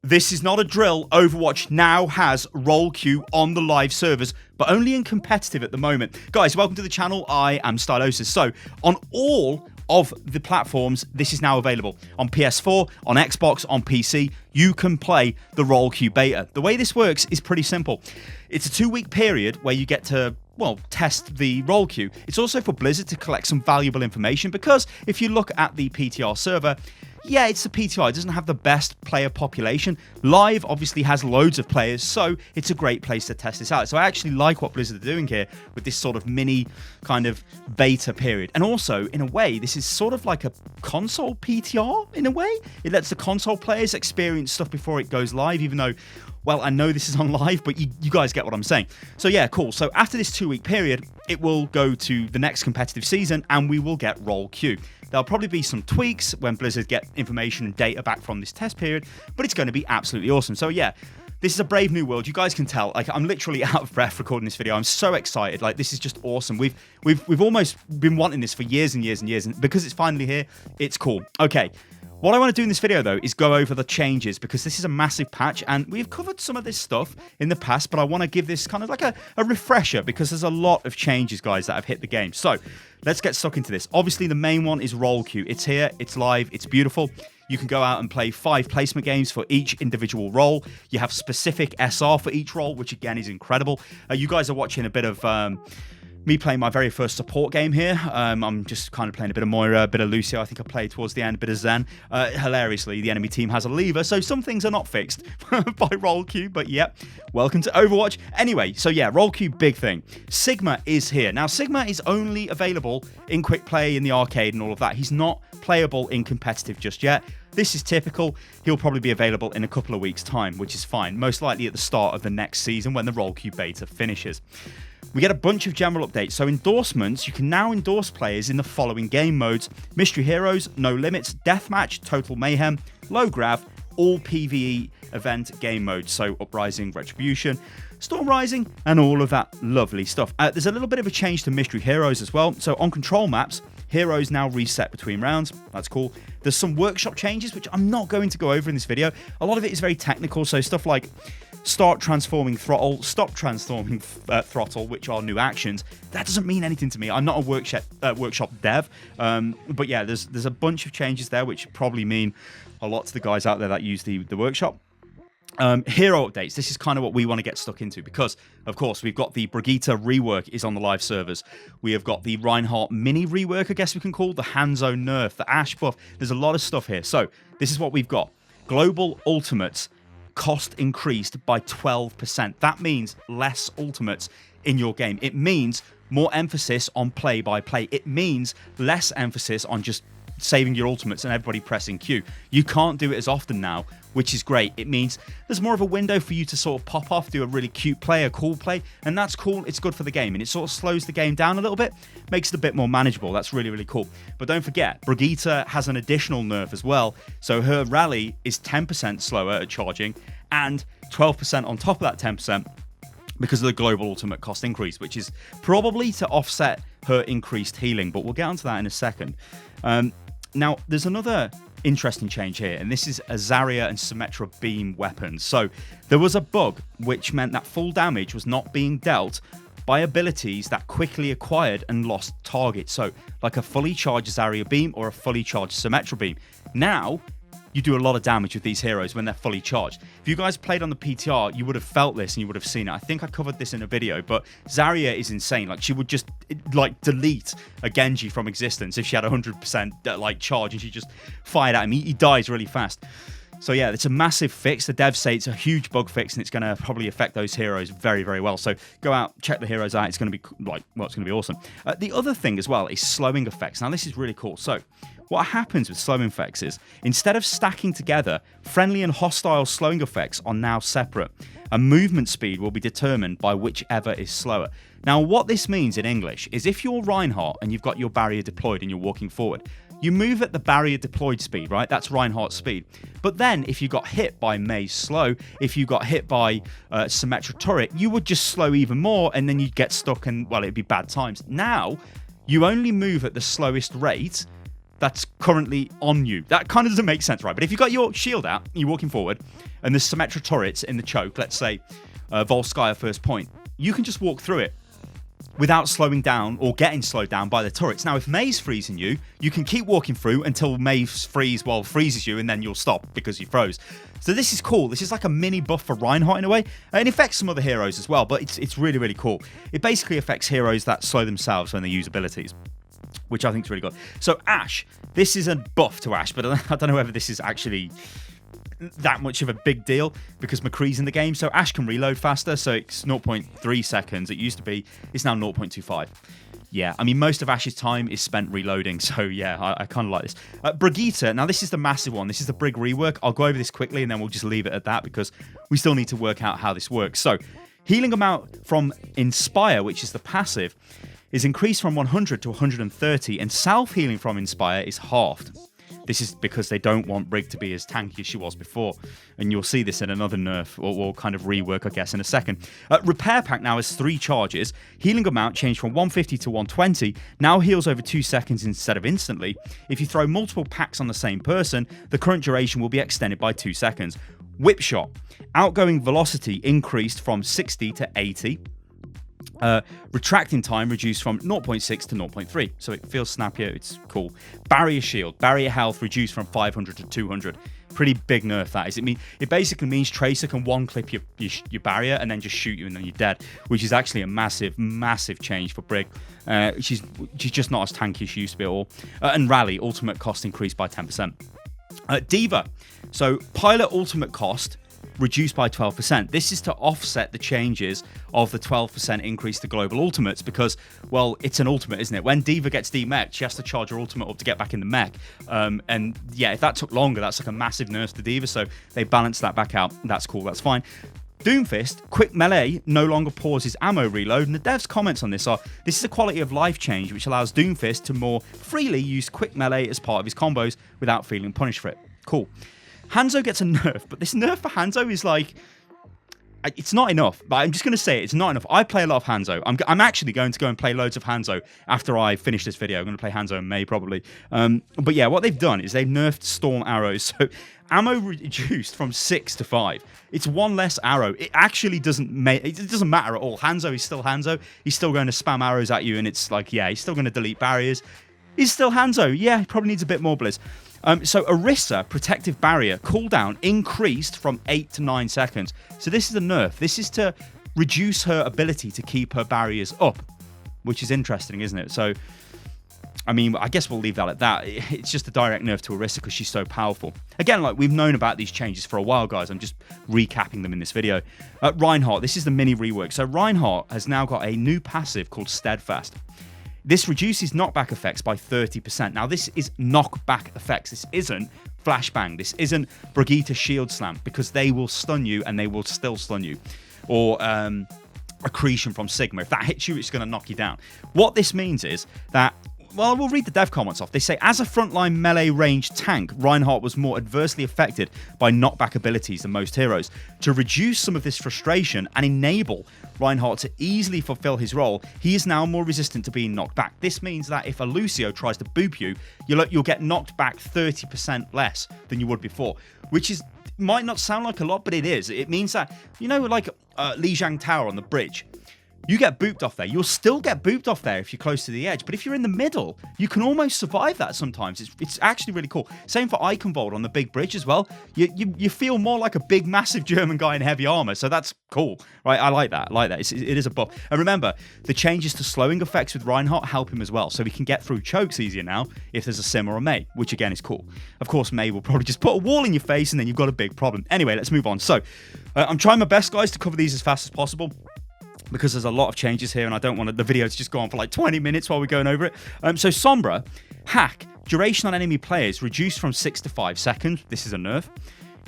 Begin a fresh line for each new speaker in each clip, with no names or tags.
This is not a drill. Overwatch now has role queue on the live servers, but only in competitive at the moment. Guys, welcome to the channel. I am Stylosis. So, on all of the platforms, this is now available. On PS4, on Xbox, on PC, you can play the role queue beta. The way this works is pretty simple. It's a 2-week period where you get to, well, test the role queue. It's also for Blizzard to collect some valuable information, because if you look at the PTR server, yeah, it's a PTR. It doesn't have the best player population. Live obviously has loads of players, so it's a great place to test this out. So I actually like what Blizzard are doing here with this sort of mini kind of beta period. And also, in a way, this is sort of like a console PTR, in a way. It lets the console players experience stuff before it goes live, even though, well, I know this is on live, but you guys get what I'm saying. So yeah, cool. So after this 2-week period, it will go to the next competitive season, and we will get role queue. There'll probably be some tweaks when Blizzard get information and data back from this test period, but it's going to be absolutely awesome. So yeah, this is a brave new world. You guys can tell, like, I'm literally out of breath recording this video. I'm so excited. Like, this is just awesome. We've almost been wanting this for years and years and years, and because it's finally here, it's cool. Okay. What I want to do in this video, though, is go over the changes, because this is a massive patch, and we've covered some of this stuff in the past, but I want to give this kind of like a refresher, because there's a lot of changes, guys, that have hit the game. So let's get stuck into this. Obviously, the main one is role queue. It's here, it's live, it's beautiful. You can go out and play 5 placement games for each individual role. You have specific SR for each role, which again is incredible. You guys are watching a bit of me playing my very first support game here. I'm just kind of playing a bit of Moira, a bit of Lucio. I think I played towards the end, a bit of Zen. Hilariously, the enemy team has a lever, so some things are not fixed by role queue, but yep, welcome to Overwatch. Anyway, so yeah, role queue, big thing. Sigma is here. Now, Sigma is only available in quick play, in the arcade and all of that. He's not playable in competitive just yet. This is typical. He'll probably be available in a couple of weeks' time, which is fine. Most likely at the start of the next season when the role queue beta finishes. We get a bunch of general updates. So endorsements, you can now endorse players in the following game modes: Mystery Heroes, No Limits, Deathmatch, Total Mayhem, Low Grav, all PvE event game modes. So Uprising, Retribution, Storm Rising, and all of that lovely stuff. There's a little bit of a change to Mystery Heroes as well. So on control maps, heroes now reset between rounds. That's cool. There's some workshop changes, which I'm not going to go over in this video. A lot of it is very technical. So stuff like start transforming throttle, stop transforming throttle, which are new actions. That doesn't mean anything to me. I'm not a workshop dev. But yeah, there's a bunch of changes there, which probably mean a lot to the guys out there that use the workshop. Hero updates. This is kind of what we want to get stuck into, because, of course, we've got the Brigitte REWORK is on the live servers. We have got the Reinhardt mini rework, I guess we can call it, the Hanzo nerf, the Ash buff. There's a lot of stuff here. So this is what we've got. Global ultimates cost increased by 12%. That means less ultimates in your game. It means more emphasis on play-by-play. It means less emphasis on just saving your ultimates and everybody pressing Q. You can't do it as often now, which is great. It means there's more of a window for you to sort of pop off, do a really cute play, a cool play, and that's cool. It's good for the game, and it sort of slows the game down a little bit, makes it a bit more manageable. That's really, really cool. But don't forget, Brigitte has an additional nerf as well, so her rally is 10% slower at charging, and 12% on top of that 10% because of the global ultimate cost increase, which is probably to offset her increased healing, but we'll get onto that in a second. Now, there's another interesting change here, and this is a Zarya and Symmetra beam weapons. So there was a bug which meant that full damage was not being dealt by abilities that quickly acquired and lost targets. So like a fully charged Zarya beam or a fully charged Symmetra beam. Now, you do a lot of damage with these heroes when they're fully charged. If you guys played on the PTR, you would have felt this and you would have seen it. I think I covered this in a video, but Zarya is insane. Like, she would just like delete a Genji from existence if she had 100% like charge and she just fired at him. He dies really fast. So yeah, it's a massive fix. The devs say it's a huge bug fix, and it's going to probably affect those heroes very, very well. So go out, check the heroes out. It's going to be like, well, it's going to be awesome. The other thing as well is slowing effects. Now, this is really cool. So what happens with slowing effects is, instead of stacking together, friendly and hostile slowing effects are now separate. And movement speed will be determined by whichever is slower. Now, what this means in English is, if you're Reinhardt and you've got your barrier deployed and you're walking forward, you move at the barrier deployed speed, right? That's Reinhardt's speed. But then if you got hit by Mei's slow, if you got hit by Symmetra turret, you would just slow even more, and then you'd get stuck and, well, it'd be bad times. Now, you only move at the slowest rate that's currently on you. That kind of doesn't make sense, right? But if you've got your shield out, you're walking forward, and there's Symmetra turrets in the choke, let's say Volskaya first point, you can just walk through it without slowing down or getting slowed down by the turrets. Now, if Mei's freezing you, you can keep walking through until Mei freezes you, and then you'll stop because you froze. So this is cool. This is like a mini buff for Reinhardt in a way. It affects some other heroes as well, but it's really, really cool. It basically affects heroes that slow themselves when they use abilities, which I think is really good. So Ashe, this is a buff to Ashe, but I don't know whether this is actually that much of a big deal because McCree's in the game. So Ashe can reload faster, so it's 0.3 seconds. It used to be, it's now 0.25. Yeah, I mean, most of Ashe's time is spent reloading, so yeah, I kind of like this. Brigitte, now this is the massive one. This is the Brig rework. I'll go over this quickly and then we'll just leave it at that because we still need to work out how this works. So healing amount from Inspire, which is the passive, is increased from 100 to 130, and self-healing from Inspire is halved. This is because they don't want Brig to be as tanky as she was before. And you'll see this in another nerf or kind of rework, I guess, in a second. Repair Pack now has 3 charges. Healing amount changed from 150 to 120. Now heals over 2 seconds instead of instantly. If you throw multiple packs on the same person, the current duration will be extended by 2 seconds. Whip Shot. Outgoing velocity increased from 60 to 80. Retracting time reduced from 0.6 to 0.3, so it feels snappier. It's cool. Barrier shield, barrier health reduced from 500 to 200. Pretty big nerf that is. It basically means Tracer can one clip your barrier and then just shoot you and then you're dead, which is actually a massive change for Brig. She's just not as tanky as she used to be at all. And Rally ultimate cost increased by 10%. Diva, so pilot ultimate cost reduced by 12%. This is to offset the changes of the 12% increase to global ultimates because, well, it's an ultimate, isn't it? When Diva gets demeched, she has to charge her ultimate up to get back in the mech. And yeah, if that took longer, that's like a massive nerf to Diva, so they balanced that back out. That's cool, that's fine. Doomfist, quick melee no longer pauses ammo reload, and the dev's comments on this are, this is a quality of life change which allows Doomfist to more freely use quick melee as part of his combos without feeling punished for it. Cool. Hanzo gets a nerf, but this nerf for Hanzo is like, it's not enough. But I'm just going to say it's not enough. I play a lot of Hanzo. I'm actually going to go and play loads of Hanzo after I finish this video. I'm going to play Hanzo in May probably. But yeah, what they've done is they've nerfed storm arrows. So ammo reduced from 6 to 5. It's 1 less arrow. It actually doesn't matter at all. Hanzo is still Hanzo. He's still going to spam arrows at you, and it's like, yeah, he's still going to delete barriers. He's still Hanzo. Yeah, he probably needs a bit more Blizz. So Orisa, protective barrier, cooldown increased from 8 to 9 seconds. So this is a nerf. This is to reduce her ability to keep her barriers up, which is interesting, isn't it? So, I mean, I guess we'll leave that at that. It's just a direct nerf to Orisa because she's so powerful. Again, like, we've known about these changes for a while, guys. I'm just recapping them in this video. Reinhardt, this is the mini rework. So Reinhardt has now got a new passive called Steadfast. This reduces knockback effects by 30%. Now, this is knockback effects. This isn't flashbang. This isn't Brigitte shield slam, because they will stun you and they will still stun you. Or accretion from Sigma. If that hits you, it's going to knock you down. What this means is that, well, we'll read the dev comments off. They say, as a frontline melee range tank, Reinhardt was more adversely affected by knockback abilities than most heroes. To reduce some of this frustration and enable Reinhardt to easily fulfill his role, he is now more resistant to being knocked back. This means that if a Lucio tries to boop you, you'll get knocked back 30% less than you would before, which is, might not sound like a lot, but it is. It means that, you know, like Lijiang Tower on the bridge, you get booped off there. You'll still get booped off there if you're close to the edge. But if you're in the middle, you can almost survive that sometimes. It's actually really cool. Same for Eichenwald on the big bridge as well. You feel more like a big, massive German guy in heavy armor. So that's cool, right? I like that. It is a buff. And remember, the changes to slowing effects with Reinhardt help him as well. So he can get through chokes easier now if there's a Sim or a Mei, which again is cool. Of course, Mei will probably just put a wall in your face and then you've got a big problem. Anyway, let's move on. So I'm trying my best, guys, to cover these as fast as possible, because there's a lot of changes here and I don't want the video to just go on for like 20 minutes while we're going over it. So Sombra, hack, duration on enemy players reduced from 6 to 5 seconds. This is a nerf.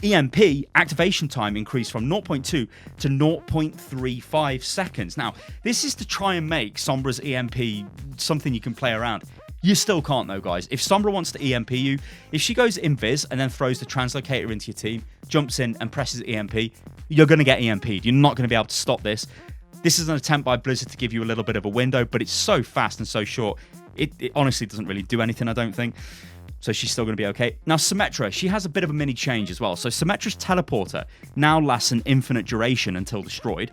EMP, activation time increased from 0.2 to 0.35 seconds. Now, this is to try and make Sombra's EMP something you can play around. You still can't though, guys. If Sombra wants to EMP you, if she goes invis and then throws the translocator into your team, jumps in and presses EMP, you're going to get EMP'd. You're not going to be able to stop this. This is an attempt by Blizzard to give you a little bit of a window, but it's so fast and so short, it honestly doesn't really do anything, I don't think. So she's still going to be okay. Now, Symmetra, she has a bit of a mini change as well. So Symmetra's teleporter now lasts an infinite duration until destroyed.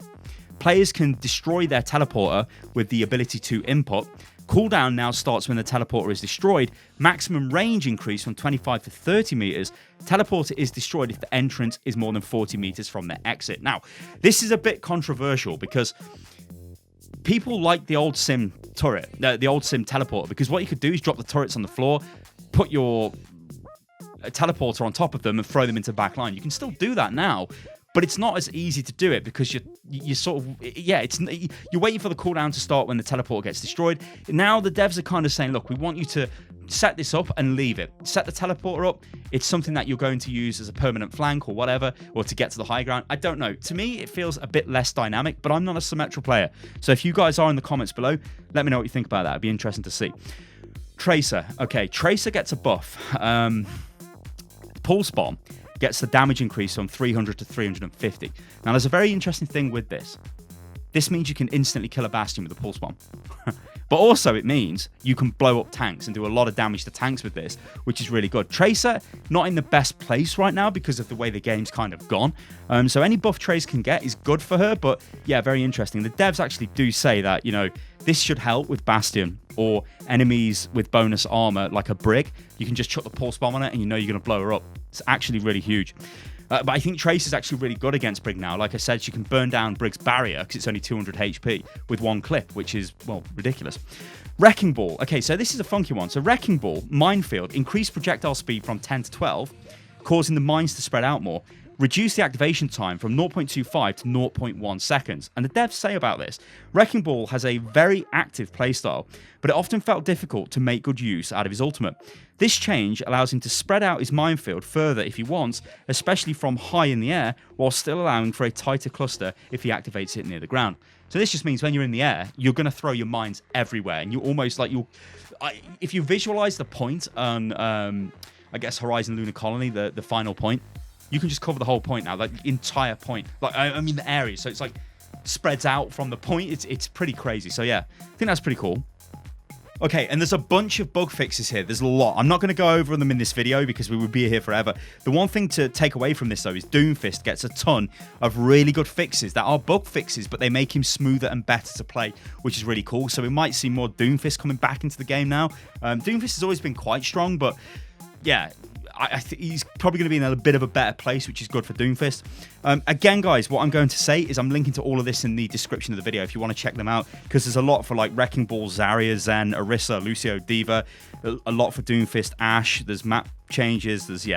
Players can destroy their teleporter with the ability to input. Cooldown now starts when the teleporter is destroyed. Maximum range increase from 25 to 30 meters. Teleporter is destroyed if the entrance is more than 40 meters from their exit. Now, this is a bit controversial because people like the old sim turret, the old sim teleporter, because what you could do is drop the turrets on the floor, put your teleporter on top of them and throw them into the back line. You can still do that now, but it's not as easy to do it because you're sort of, yeah, you're waiting for the cooldown to start when the teleporter gets destroyed. Now the devs are kind of saying, look, we want you to set this up and leave it. Set the teleporter up. It's something that you're going to use as a permanent flank or whatever, or to get to the high ground. I don't know. To me, it feels a bit less dynamic, but I'm not a Symmetra player. So if you guys are in the comments below, let me know what you think about that. It'd be interesting to see. Tracer. Okay, Tracer gets a buff. Pulse Bomb gets the damage increase from 300 to 350. Now, there's a very interesting thing with this. This means you can instantly kill a Bastion with a Pulse Bomb. But also it means you can blow up tanks and do a lot of damage to tanks with this, which is really good. Tracer, not in the best place right now because of the way the game's kind of gone. So any buff Tracer can get is good for her, but yeah, very interesting. The devs actually do say that, you know, this should help with Bastion or enemies with bonus armor like a Brig. You can just chuck the Pulse Bomb on it and you know you're going to blow her up. It's actually really huge. But I think Trace is actually really good against Brig now. Like I said, she can burn down Brig's barrier because it's only 200 HP with one clip, which is, well, ridiculous. Wrecking Ball. Okay, so this is a funky one. So Wrecking Ball, Minefield, increase projectile speed from 10 to 12, causing the mines to spread out more. Reduce the activation time from 0.25 to 0.1 seconds. And the devs say about this, Wrecking Ball has a very active playstyle, but it often felt difficult to make good use out of his ultimate. This change allows him to spread out his minefield further if he wants, especially from high in the air, while still allowing for a tighter cluster if he activates it near the ground. So this just means when you're in the air, you're going to throw your mines everywhere, and you almost like if you visualize the point on, I guess, Horizon Lunar Colony, the final point, you can just cover the whole point now, like the entire point. Like I mean the area, so it's like spreads out from the point. It's pretty crazy. So yeah, I think that's pretty cool. Okay, and there's a bunch of bug fixes here. There's a lot. I'm not going to go over them in this video because we would be here forever. The one thing to take away from this, though, is Doomfist gets a ton of really good fixes that are bug fixes, but they make him smoother and better to play, which is really cool. So we might see more Doomfist coming back into the game now. Doomfist has always been quite strong, but yeah, I think he's probably going to be in a bit of a better place, which is good for Doomfist. Again, guys, what I'm going to say is I'm linking to all of this in the description of the video if you want to check them out, because there's a lot for like Wrecking Ball, Zarya, Zen, Orisa, Lucio, Diva, a lot for Doomfist, Ashe, there's map changes, there's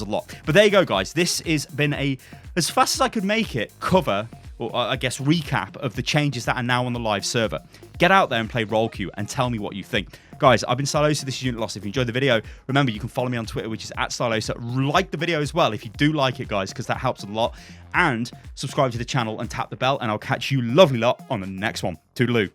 a lot. But there you go, guys. This has been as fast as I could make it, cover, or I guess recap of the changes that are now on the live server. Get out there and play Role Queue and tell me what you think. Guys, I've been Stylosa, this is Unit Lost. If you enjoyed the video, remember you can follow me on Twitter, which is @Stylosa. Like the video as well if you do like it, guys, because that helps a lot. And subscribe to the channel and tap the bell, and I'll catch you lovely lot on the next one. Toodaloo.